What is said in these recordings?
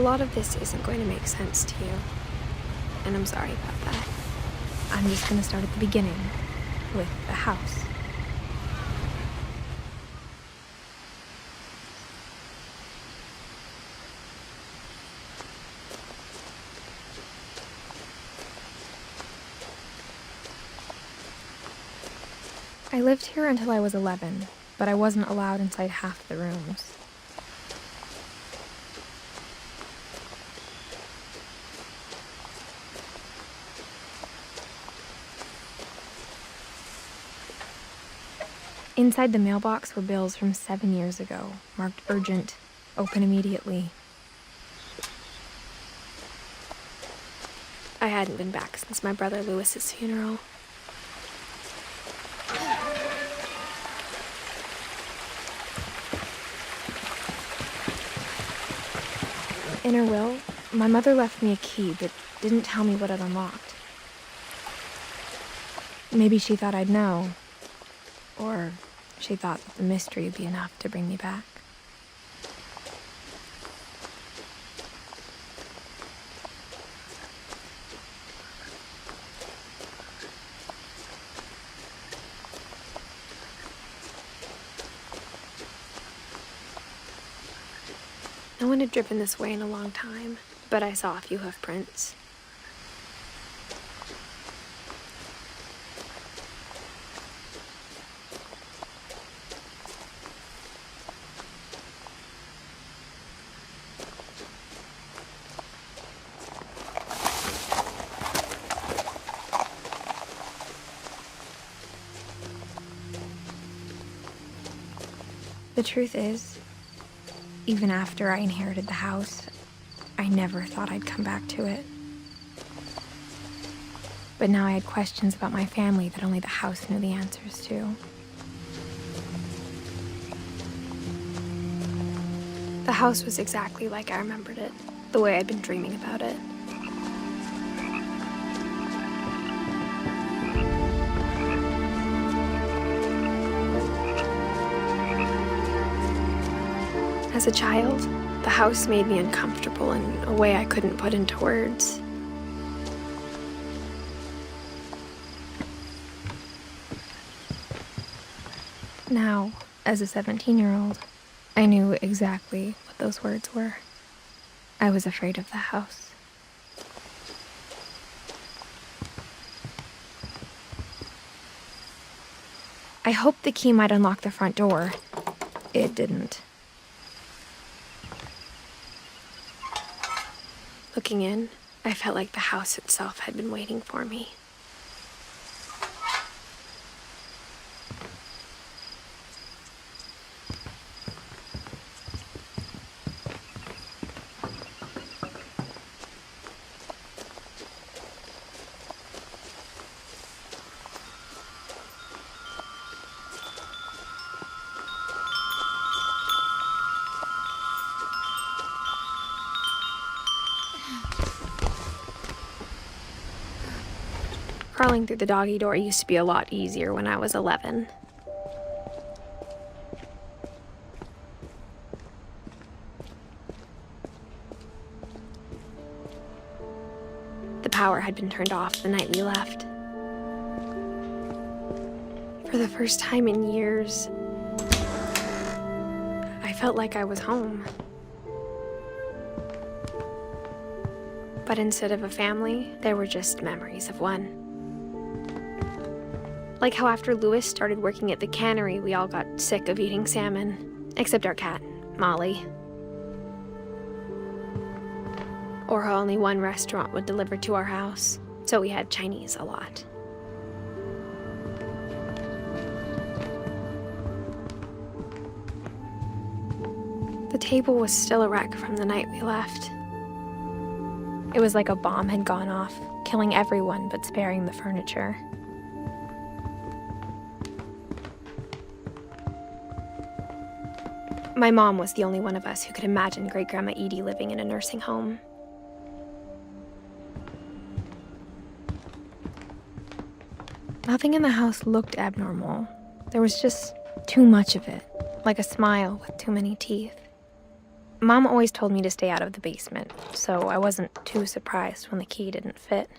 A lot of this isn't going to make sense to you, and I'm sorry about that. I'm just going to start at the beginning, with the house. I lived here until I was 11, but I wasn't allowed inside half the rooms. Inside the mailbox were bills from 7 years ago, marked urgent, open immediately. I hadn't been back since my brother Lewis's funeral. In her will, my mother left me a key but didn't tell me what it unlocked. Maybe she thought I'd know. Or she thought that the mystery would be enough to bring me back. No one had driven this way in a long time, but I saw a few hoof prints. The truth is, even after I inherited the house, I never thought I'd come back to it. But now I had questions about my family that only the house knew the answers to. The house was exactly like I remembered it, the way I'd been dreaming about it. As a child, the house made me uncomfortable in a way I couldn't put into words. Now, as a 17-year-old, I knew exactly what those words were. I was afraid of the house. I hoped the key might unlock the front door. It didn't. Looking in, I felt like the house itself had been waiting for me. Crawling through the doggy door used to be a lot easier when I was 11. The power had been turned off the night we left. For the first time in years, I felt like I was home. But instead of a family, there were just memories of one. Like how after Lewis started working at the cannery, we all got sick of eating salmon, except our cat, Molly. Or how only one restaurant would deliver to our house, so we had Chinese a lot. The table was still a wreck from the night we left. It was like a bomb had gone off, killing everyone but sparing the furniture. My mom was the only one of us who could imagine Great-Grandma Edie living in a nursing home. Nothing in the house looked abnormal. There was just too much of it, like a smile with too many teeth. Mom always told me to stay out of the basement, so I wasn't too surprised when the key didn't fit.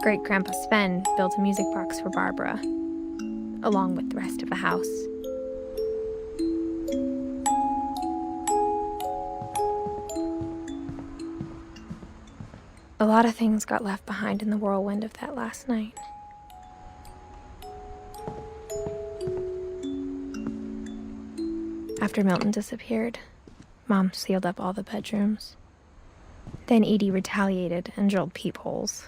Great-Grandpa Sven built a music box for Barbara, along with the rest of the house. A lot of things got left behind in the whirlwind of that last night. After Milton disappeared, Mom sealed up all the bedrooms. Then Edie retaliated and drilled peepholes.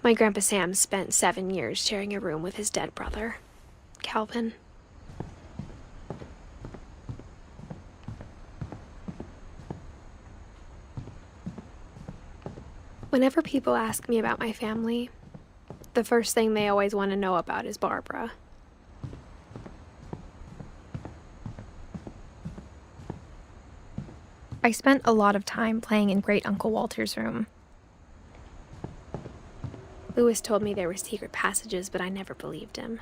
My Grandpa Sam spent 7 years sharing a room with his dead brother, Calvin. Whenever people ask me about my family, the first thing they always want to know about is Barbara. I spent a lot of time playing in Great Uncle Walter's room. Louis told me there were secret passages, but I never believed him.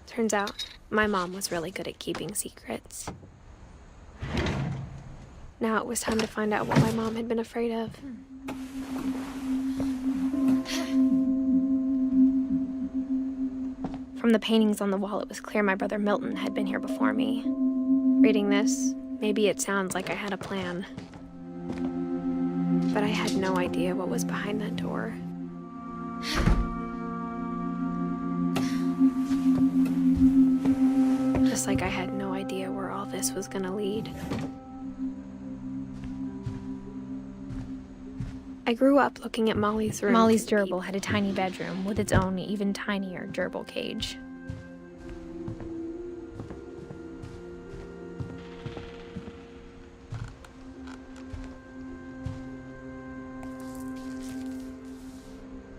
Turns out, my mom was really good at keeping secrets. Now it was time to find out what my mom had been afraid of. From the paintings on the wall, it was clear my brother Milton had been here before me. Reading this, maybe it sounds like I had a plan. But I had no idea what was behind that door. Just like I had no idea where all this was gonna lead. I grew up looking at Molly's room. Molly's gerbil had a tiny bedroom with its own even tinier gerbil cage.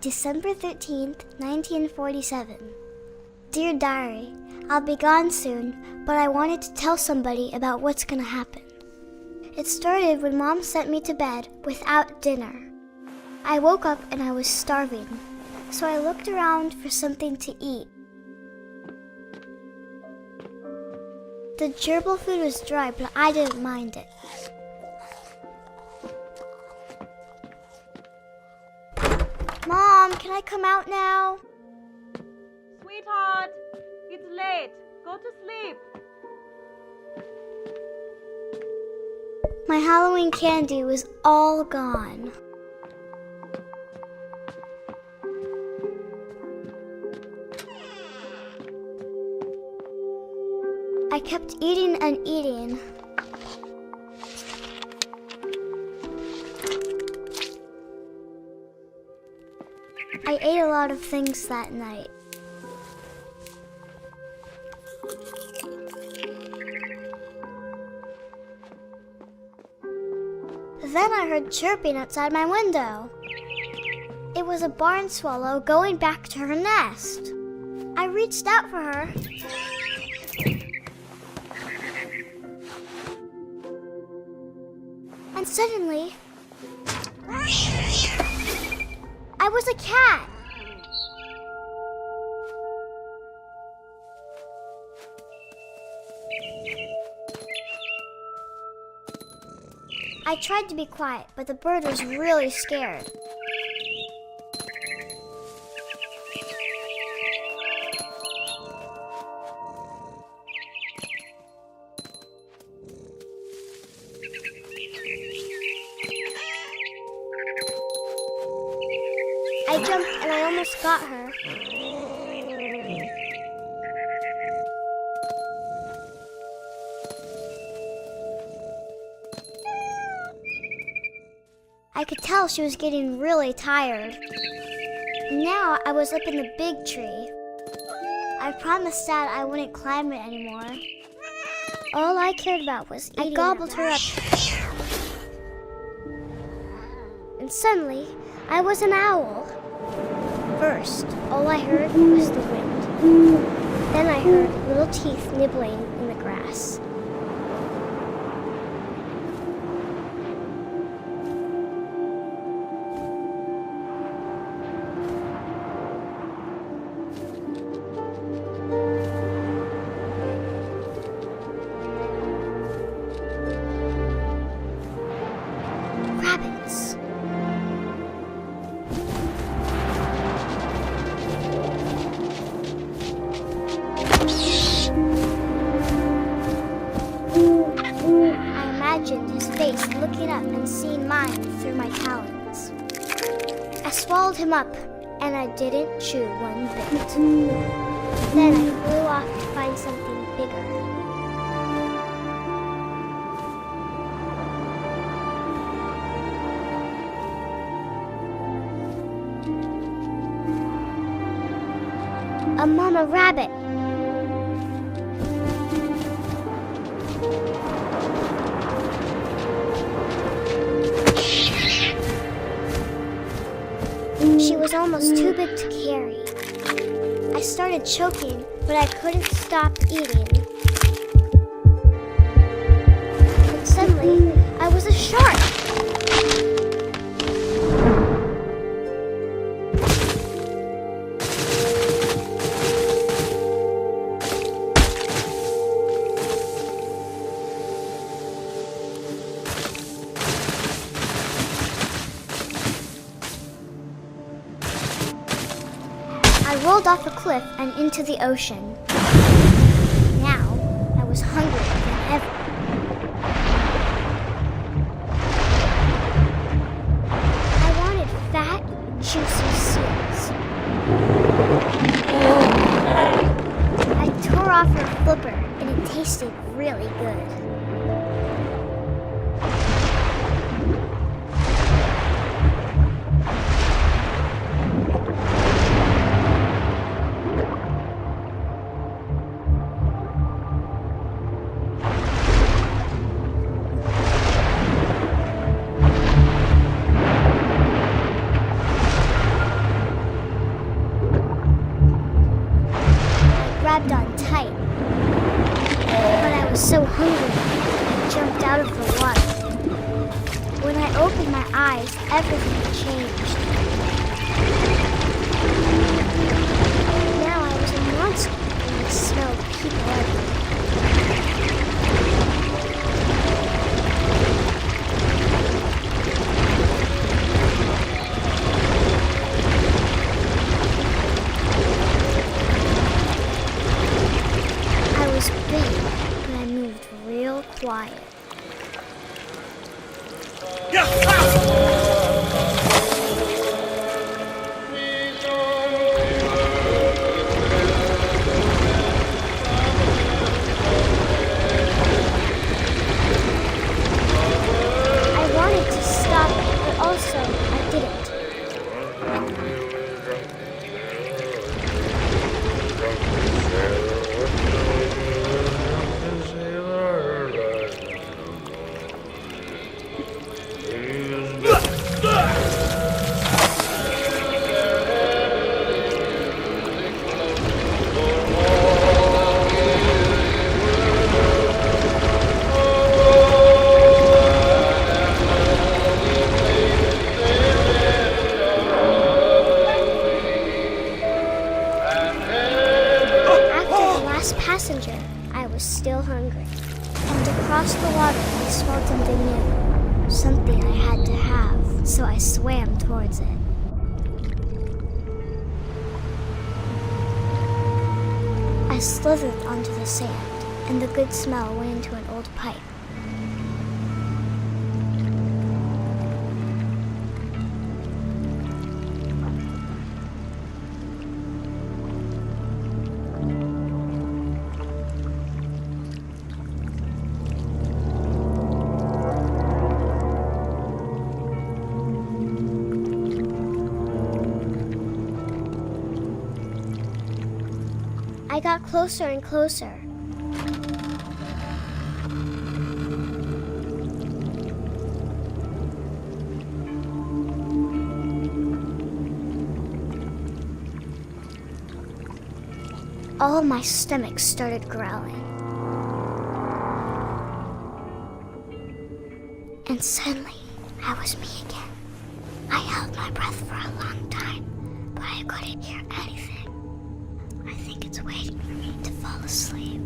December 13th, 1947. Dear Diary, I'll be gone soon, but I wanted to tell somebody about what's gonna happen. It started when Mom sent me to bed without dinner. I woke up and I was starving, so I looked around for something to eat. The gerbil food was dry, but I didn't mind it. Mom, can I come out now? Sweetheart, it's late. Go to sleep. My Halloween candy was all gone. I kept eating and eating. I ate a lot of things that night. Then I heard chirping outside my window. It was a barn swallow going back to her nest. I reached out for her. And suddenly, I was a cat. I tried to be quiet, but the bird was really scared. I jumped and I almost got her. I could tell she was getting really tired. Now I was up in the big tree. I promised Dad I wouldn't climb it anymore. All I cared about was eating. I gobbled her up. And suddenly, I was an owl. first, all I heard was the wind. Then I heard little teeth nibbling in the grass. Rabbits. I imagined his face looking up and seeing mine through my talons. I swallowed him up, and I didn't chew one bit. Then I flew off to find something bigger. A mama rabbit. She was almost too big to carry. I started choking, but I couldn't stop eating. And suddenly, I was a shark. I rolled off a cliff and into the ocean. Now, I was hungrier than ever. I wanted fat, juicy seals. I tore off her flipper, and it tasted really good. Grabbed on tight, but I was so hungry, I jumped out of the water. When I opened my eyes, everything changed. Now I was a monster, and I smelled people everywhere. I was big, but I moved real quiet. I wanted to stop, but also I didn't. Passenger, I was still hungry. And across the water, I smelled something new. Something I had to have, so I swam towards it. I slithered onto the sand, and the good smell went into an old pipe. I got closer and closer. all my stomach started growling. And suddenly, I was me again. I held my breath for a long time, but I couldn't hear anything. I think it's waiting for me to fall asleep.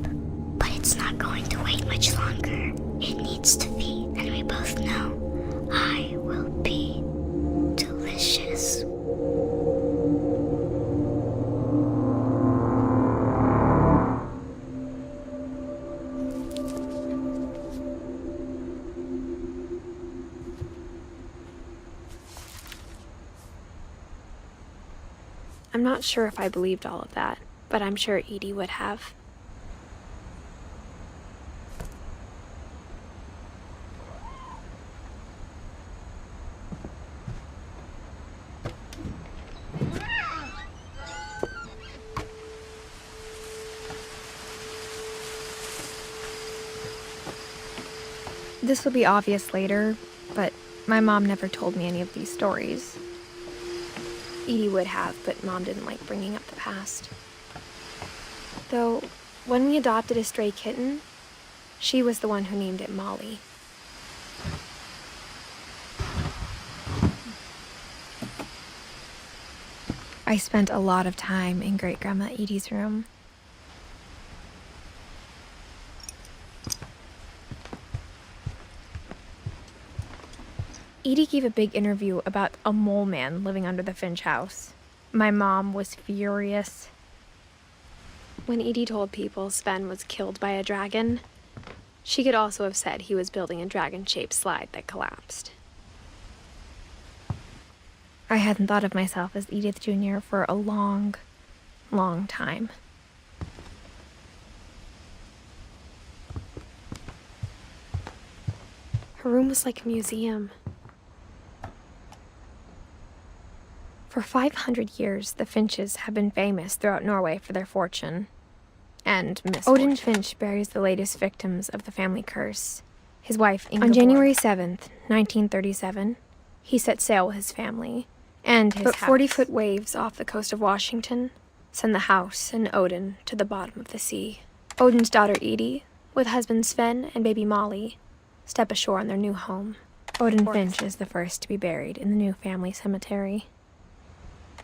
But it's not going to wait much longer. It needs to feed, and we both know I will be delicious. I'm not sure if I believed all of that, but I'm sure Edie would have. This will be obvious later, but my mom never told me any of these stories. Edie would have, but Mom didn't like bringing up the past. Though, when we adopted a stray kitten, she was the one who named it Molly. I spent a lot of time in Great-Grandma Edie's room. Edie gave a big interview about a mole man living under the Finch house. My mom was furious. When Edie told people Sven was killed by a dragon, she could also have said he was building a dragon-shaped slide that collapsed. I hadn't thought of myself as Edith Jr. for a long, long time. Her room was like a museum. For 500 years, the Finches have been famous throughout Norway for their fortune and misfortune. Odin Finch buries the latest victims of the family curse. His wife, Ingeborg. On January 7th, 1937, he set sail with his family and his house. 40-foot waves off the coast of Washington send the house and Odin to the bottom of the sea. Odin's daughter Edie, with husband Sven and baby Molly, step ashore on their new home. Odin Finch is the first to be buried in the new family cemetery.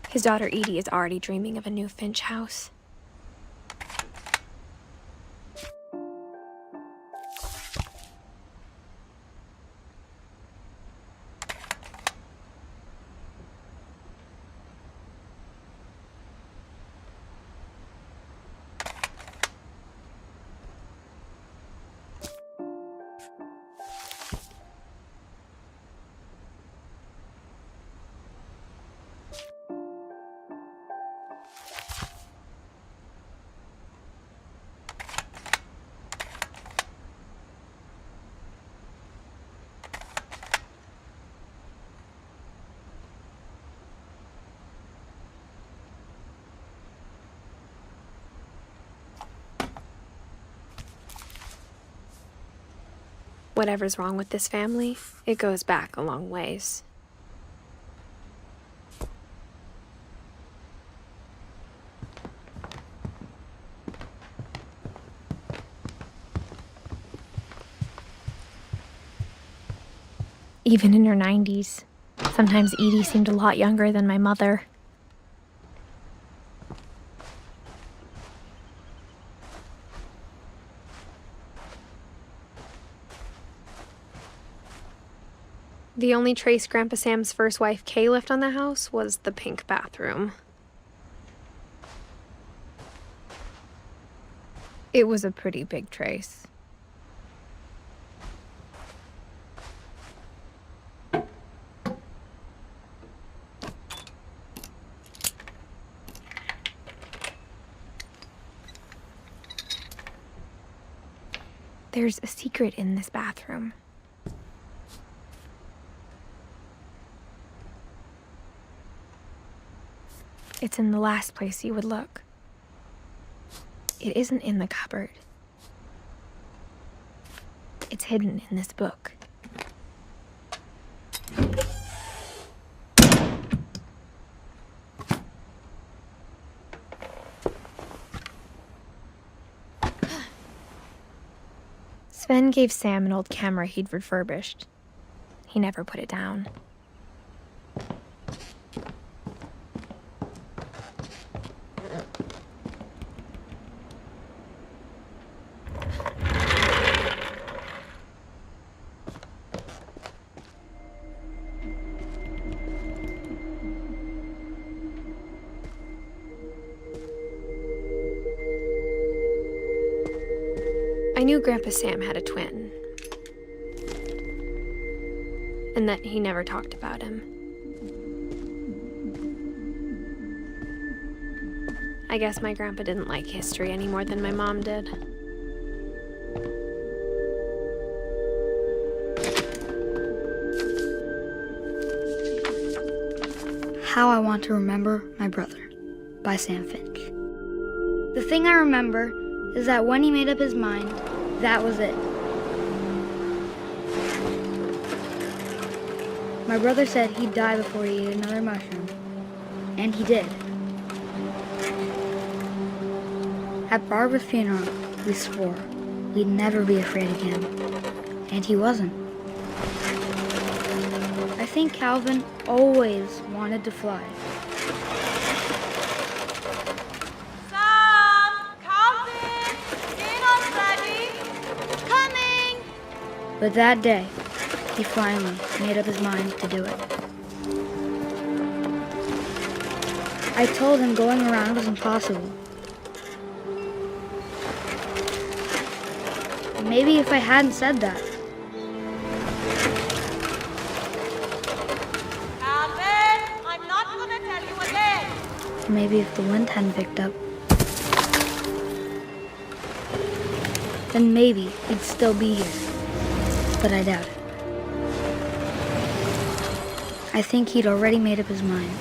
His daughter Edie is already dreaming of a new Finch house. Whatever's wrong with this family, it goes back a long ways. Even in her 90s, sometimes Edie seemed a lot younger than my mother. The only trace Grandpa Sam's first wife, Kay, left on the house was the pink bathroom. It was a pretty big trace. There's a secret in this bathroom. It's in the last place you would look. It isn't in the cupboard. It's hidden in this book. Sven gave Sam an old camera he'd refurbished. He never put it down. I knew Grandpa Sam had a twin, and that he never talked about him. I guess my grandpa didn't like history any more than my mom did. How I Want to Remember My Brother by Sam Finch. The thing I remember is that when he made up his mind, that was it. My brother said he'd die before he ate another mushroom, and he did. At Barbara's funeral, we swore we'd never be afraid again, and he wasn't. I think Calvin always wanted to fly. But that day, he finally made up his mind to do it. I told him going around was impossible. Maybe if I hadn't said that. Calvin, I'm not gonna tell you again. Maybe if the wind hadn't picked up. Then maybe he'd still be here. But I doubt it. I think he'd already made up his mind.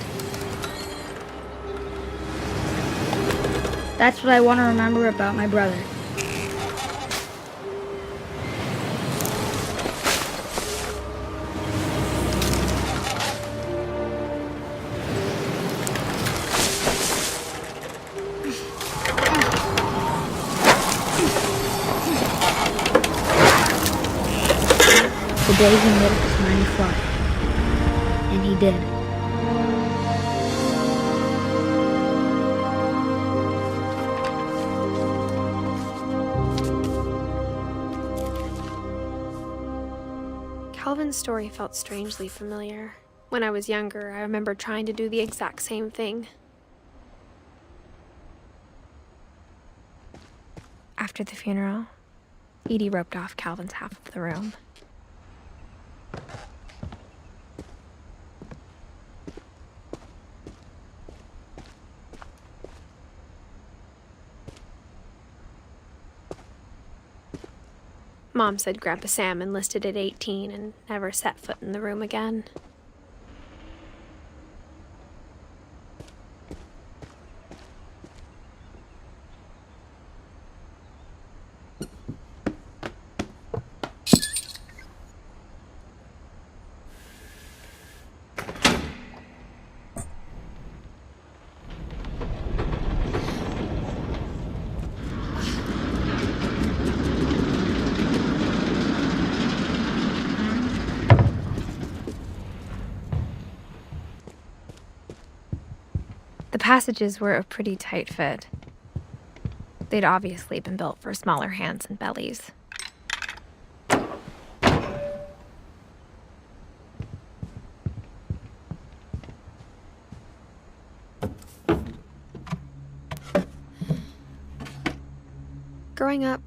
That's what I want to remember about my brother. The day he made up his mind to fly. And he did. Calvin's story felt strangely familiar. When I was younger, I remember trying to do the exact same thing. After the funeral, Edith roped off Calvin's half of the room. Mom said Grandpa Sam enlisted at 18 and never set foot in the room again. The passages were a pretty tight fit. They'd obviously been built for smaller hands and bellies. Growing up,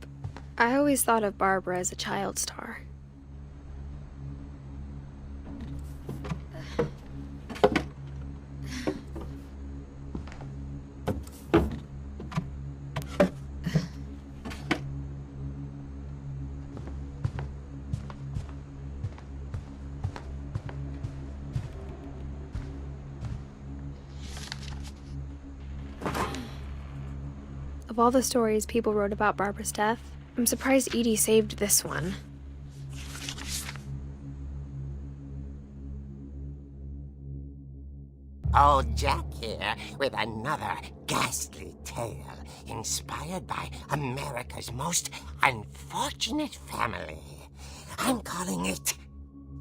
I always thought of Barbara as a child star. Of all the stories people wrote about Barbara's death, I'm surprised Edith saved this one. Old Jack here with another ghastly tale inspired by America's most unfortunate family. I'm calling it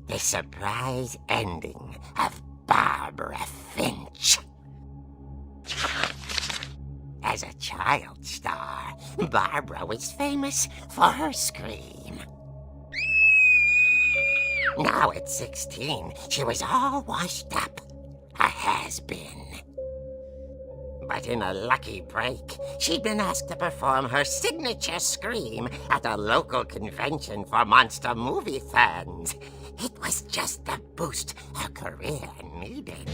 The Surprise Ending of Barbara Finch. As a child star, Barbara was famous for her scream. Now at 16, she was all washed up. A has-been. But in a lucky break, she'd been asked to perform her signature scream at a local convention for monster movie fans. It was just the boost her career needed.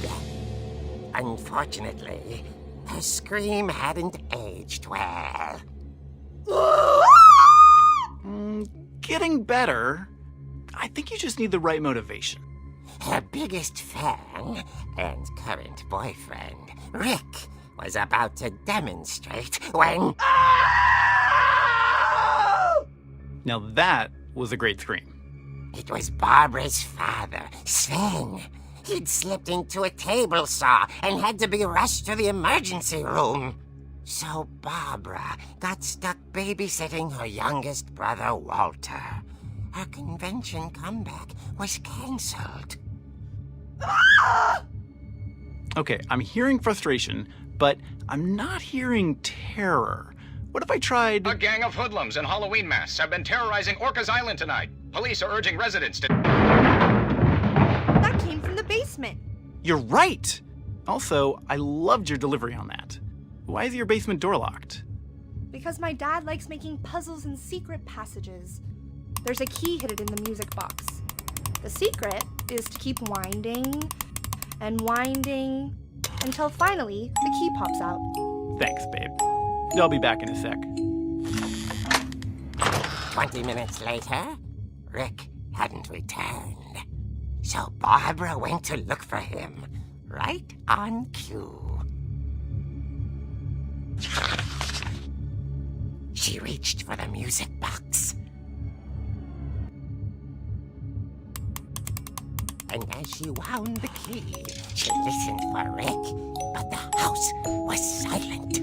Unfortunately, her scream hadn't aged well. Getting better. I think you just need the right motivation. Her biggest fan and current boyfriend, Rick, was about to demonstrate when... Now that was a great scream. It was Barbara's father, Sven. He'd slipped into a table saw and had to be rushed to the emergency room. So Barbara got stuck babysitting her youngest brother, Walter. Her convention comeback was cancelled. Okay, I'm hearing frustration, but I'm not hearing terror. What if I tried... A gang of hoodlums in Halloween masks have been terrorizing Orcas Island tonight. Police are urging residents to... That came from the basement. You're right! Also, I loved your delivery on that. Why is your basement door locked? Because my dad likes making puzzles and secret passages. There's a key hidden in the music box. The secret is to keep winding and winding until finally the key pops out. Thanks, babe. I'll be back in a sec. 20 minutes later, Rick hadn't returned. So Barbara went to look for him, right on cue. She reached for the music box. And as she wound the key, she listened for Rick, but the house was silent.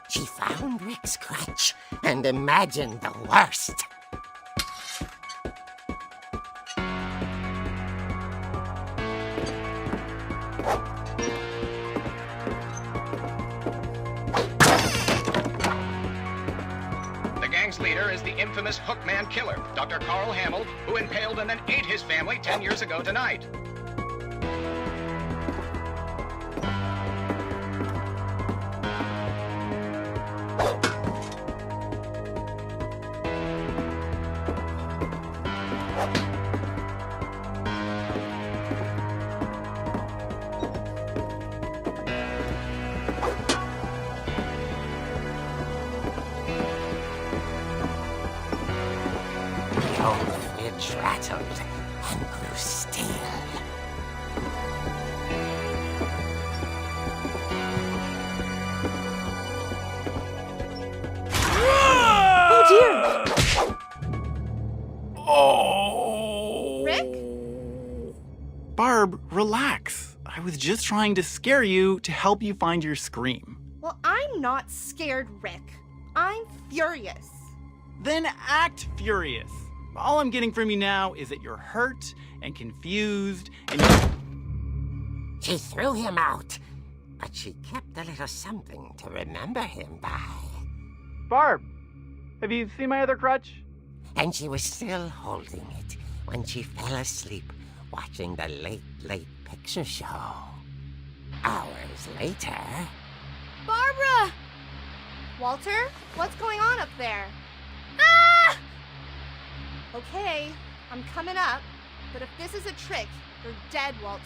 She found Rick's crutch and imagined the worst. The gang's leader is the infamous Hookman killer, Dr. Carl Hamill, who impaled and then ate his family 10 years ago tonight. The old fridge rattled and grew still. Oh dear! Oh! Rick? Barb, relax. I was just trying to scare you to help you find your scream. Well, I'm not scared, Rick. I'm furious. Then act furious. All I'm getting from you now is that you're hurt and confused and She threw him out, but she kept a little something to remember him by. Barb, have you seen my other crutch? And she was still holding it when she fell asleep watching the late picture show. Hours later... Barbara! Walter, what's going on up there? Ah! Okay, I'm coming up, but if this is a trick, you're dead, Walter.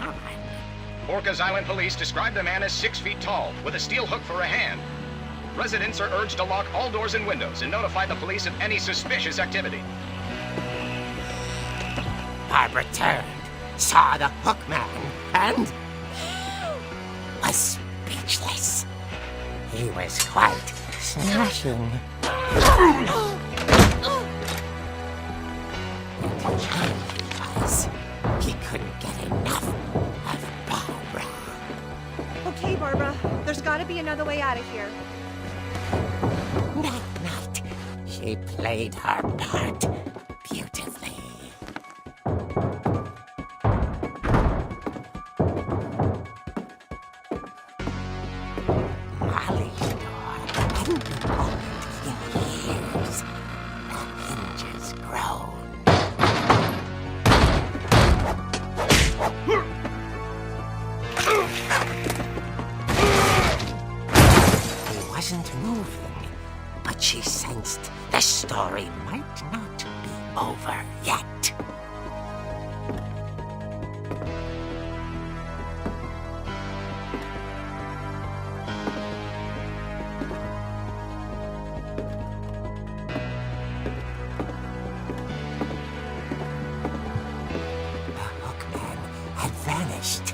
on? Orcas Island police describe the man as 6 feet tall, with a steel hook for a hand. Residents are urged to lock all doors and windows and notify the police of any suspicious activity. Barbara turned, saw the hook man, and was speechless. He was quite smashing. And he couldn't get enough of Barbara. Okay, Barbara, there's gotta be another way out of here. That night, she played her part beautifully. Molly's door hadn't been opened in years. The hinges groaned. He wasn't moving, but she sensed the story might not be over yet. The hookman had vanished.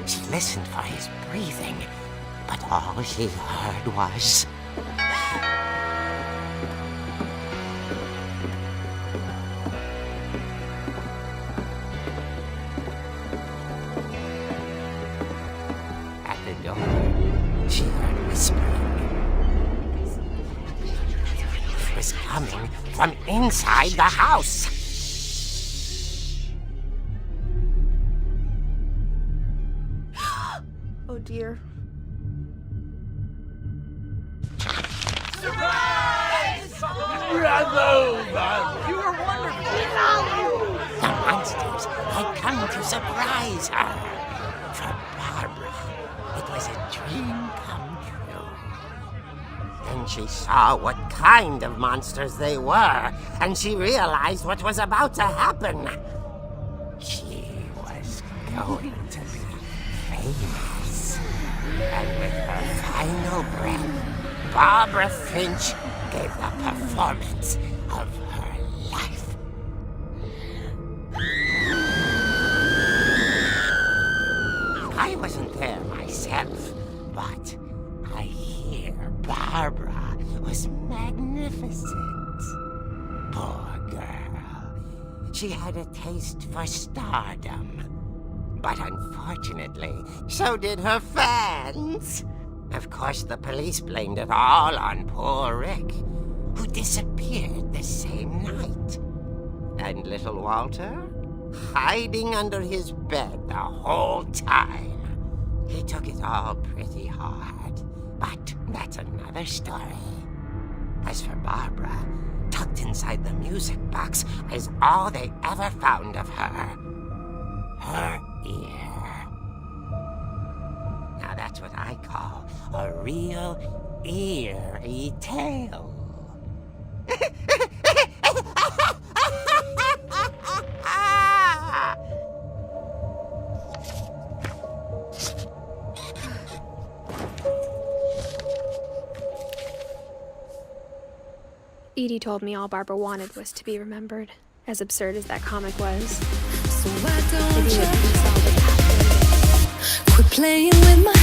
She listened for his breathing, but all she heard was... At the door, she heard whispering. It was coming from inside the house. Oh dear. The monsters had come to surprise her. For Barbara, it was a dream come true. Then she saw what kind of monsters they were, and she realized what was about to happen. She was going to be famous. And with her final breath, Barbara Finch gave the performance of her life. I wasn't there myself, but I hear Barbara was magnificent. Poor girl. She had a taste for stardom. But unfortunately, so did her fans. Of course, the police blamed it all on poor Rick, who disappeared the same night. And little Walter? Hiding under his bed the whole time. He took it all pretty hard, but that's another story. As for Barbara, tucked inside the music box is all they ever found of her. Her ear. Now that's what I call a real eerie tale. Edie told me all Barbara wanted was to be remembered, as absurd as that comic was. So why don't Maybe you we can solve it. quit playing with my